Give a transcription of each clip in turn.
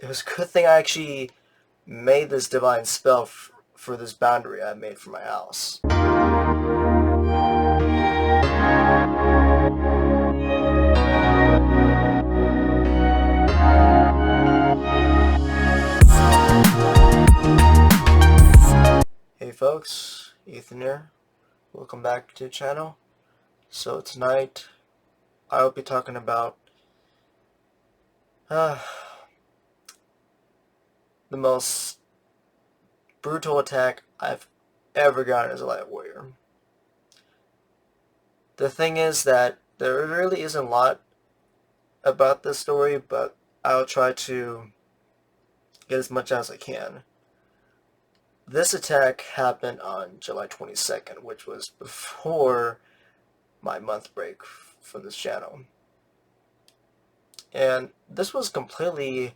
it was a good thing I actually made this divine spell for this boundary I made for my house. Hey folks, Ethan here. Welcome back to the channel. So tonight I will be talking about the most brutal attack I've ever gotten as a light warrior. The thing is that there really isn't a lot about this story, but I'll try to get as much as I can. This attack happened on July 22nd, which was before my month break from this channel. And this was completely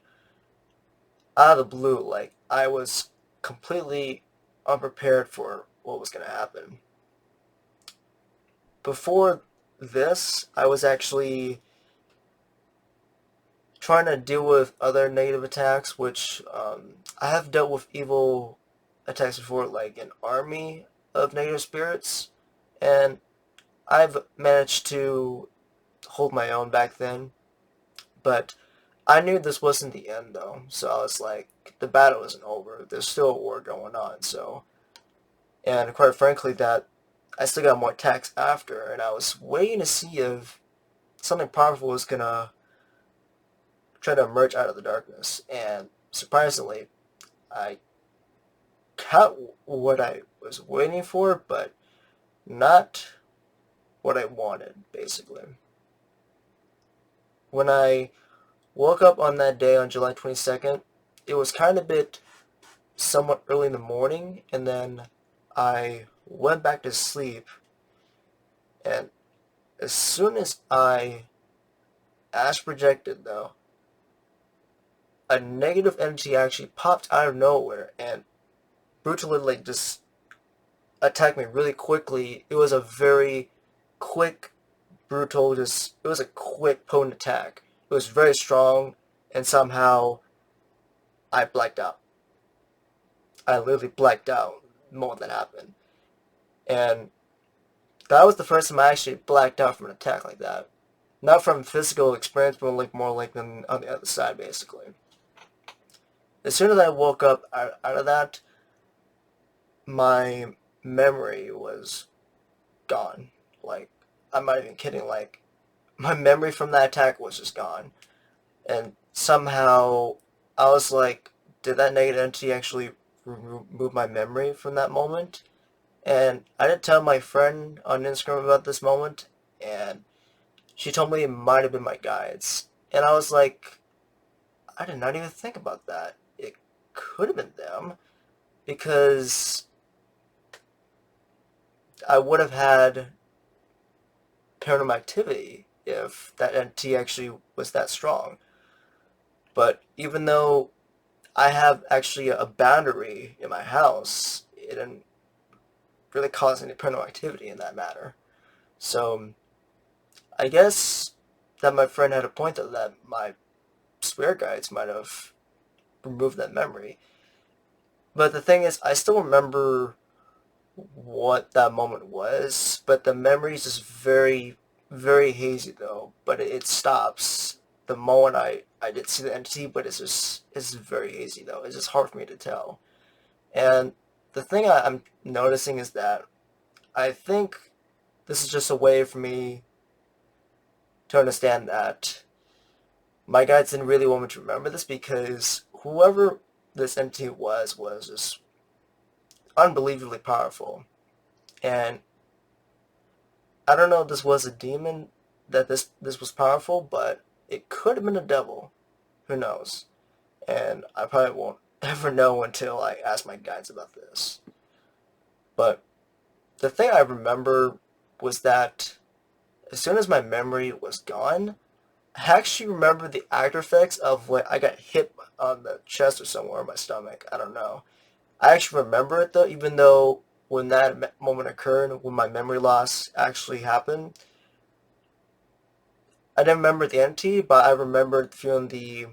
out of the blue. Like, I was completely unprepared for what was going to happen. Before this, I was actually trying to deal with other negative attacks, which I have dealt with evil attacks before, like an army of negative spirits, and I've managed to hold my own back then. But I knew this wasn't the end, though, so I was like, the battle isn't over. There's still a war going on, so... And quite frankly, that I still got more attacks after, and I was waiting to see if something powerful was gonna try to emerge out of the darkness. And surprisingly, I got what I was waiting for, but not what I wanted, basically. When I woke up on that day on July 22nd, it was kind of a bit somewhat early in the morning, and then I went back to sleep, and as soon as I astral projected, though, a negative entity actually popped out of nowhere and brutally, like, just attacked me really quickly. It was a very quick, brutal, it was a quick, potent attack. It was very strong, and somehow I blacked out. I literally blacked out the moment that happened. And that was the first time I actually blacked out from an attack like that. Not from physical experience, but like more like on the other side, basically. As soon as I woke up out of that, my memory was gone. Like, I'm not even kidding, like, my memory from that attack was just gone. And somehow, I was like, did that negative entity actually remove my memory from that moment? And I did tell my friend on Instagram about this moment, and she told me it might have been my guides. And I was like, I did not even think about that. It could have been them, because I would have had paranormal activity if that entity actually was that strong. But even though I have actually a boundary in my house, it didn't really cause any paranormal activity in that matter. So I guess that my friend had a point, though, that my spirit guides might have removed that memory. But the thing is, I still remember what that moment was, but the memory is just very, very hazy, though. But it stops the moment I did see the entity, but it's very hazy, though. It's just hard for me to tell. And the thing I'm noticing is that I think this is just a way for me to understand that my guides didn't really want me to remember this, because whoever this entity was just unbelievably powerful. And I don't know if this was a demon, that this was powerful, but it could have been a devil. Who knows? And I probably won't ever know until I ask my guides about this. But the thing I remember was that as soon as my memory was gone, I actually remember the after effects of when I got hit on the chest or somewhere in my stomach. I don't know. I actually remember it, though, even though when that moment occurred, when my memory loss actually happened, I didn't remember the entity, but I remembered feeling the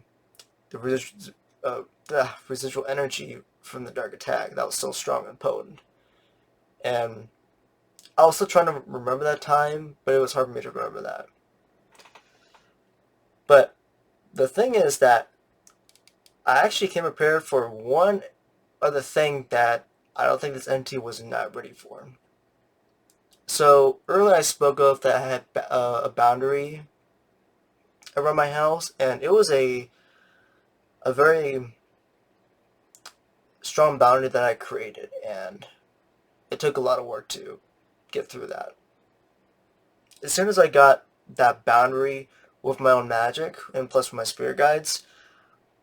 the residual energy from the dark attack that was so strong and potent. And I was still trying to remember that time, but it was hard for me to remember that. But the thing is that I actually came prepared for one other thing that I don't think this entity was not ready for. So earlier I spoke of that I had a boundary around my house, and it was a very strong boundary that I created, and it took a lot of work to get through that. As soon as I got that boundary with my own magic, and plus with my spirit guides,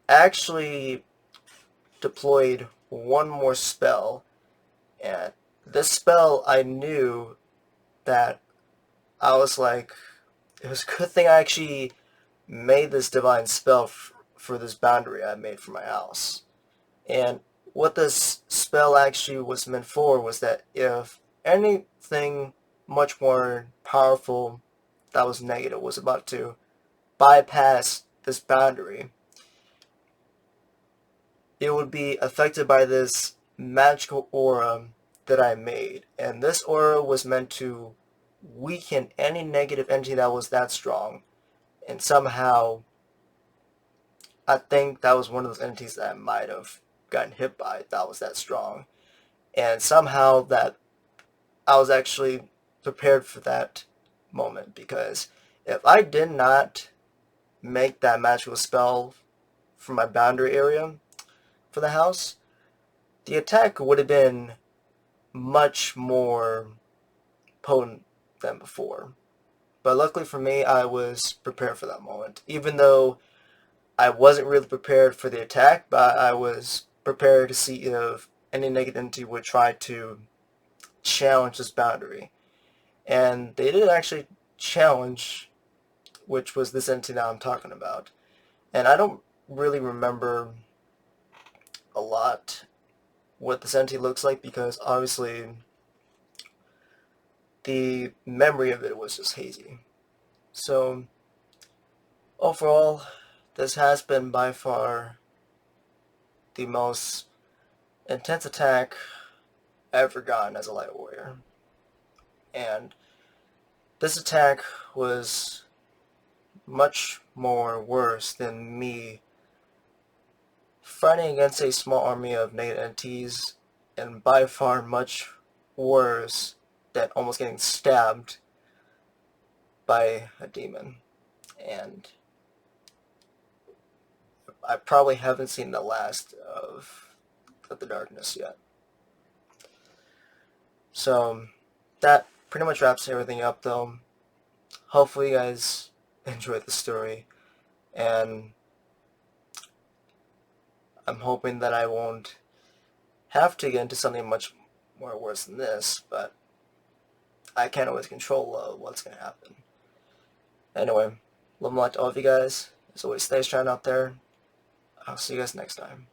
I actually deployed one more spell, and this spell I knew that I was like, it was a good thing I actually made this divine spell for this boundary I made for my house. And what this spell actually was meant for was that if anything much more powerful that was negative was about to bypass this boundary, it would be affected by this magical aura that I made. And this aura was meant to weaken any negative energy that was that strong. And somehow, I think that was one of those entities that I might have gotten hit by that was that strong. And somehow that I was actually prepared for that moment, because if I did not make that magical spell for my boundary area for the house, the attack would have been much more potent than before. But luckily for me, I was prepared for that moment. Even though I wasn't really prepared for the attack, but I was prepared to see if any negative entity would try to challenge this boundary. And they did actually challenge, which was this entity that I'm talking about. And I don't really remember a lot what this entity looks like, because obviously the memory of it was just hazy. So overall, this has been by far the most intense attack I've ever gotten as a light warrior. And this attack was much more worse than me fighting against a small army of negative entities, and by far much worse than almost getting stabbed by a demon. And I probably haven't seen the last of the darkness yet. So that pretty much wraps everything up, though. Hopefully you guys enjoyed the story, and I'm hoping that I won't have to get into something much more worse than this, but I can't always control what's going to happen. Anyway, love and light to all of you guys. As always, stay strong out there. I'll see you guys next time.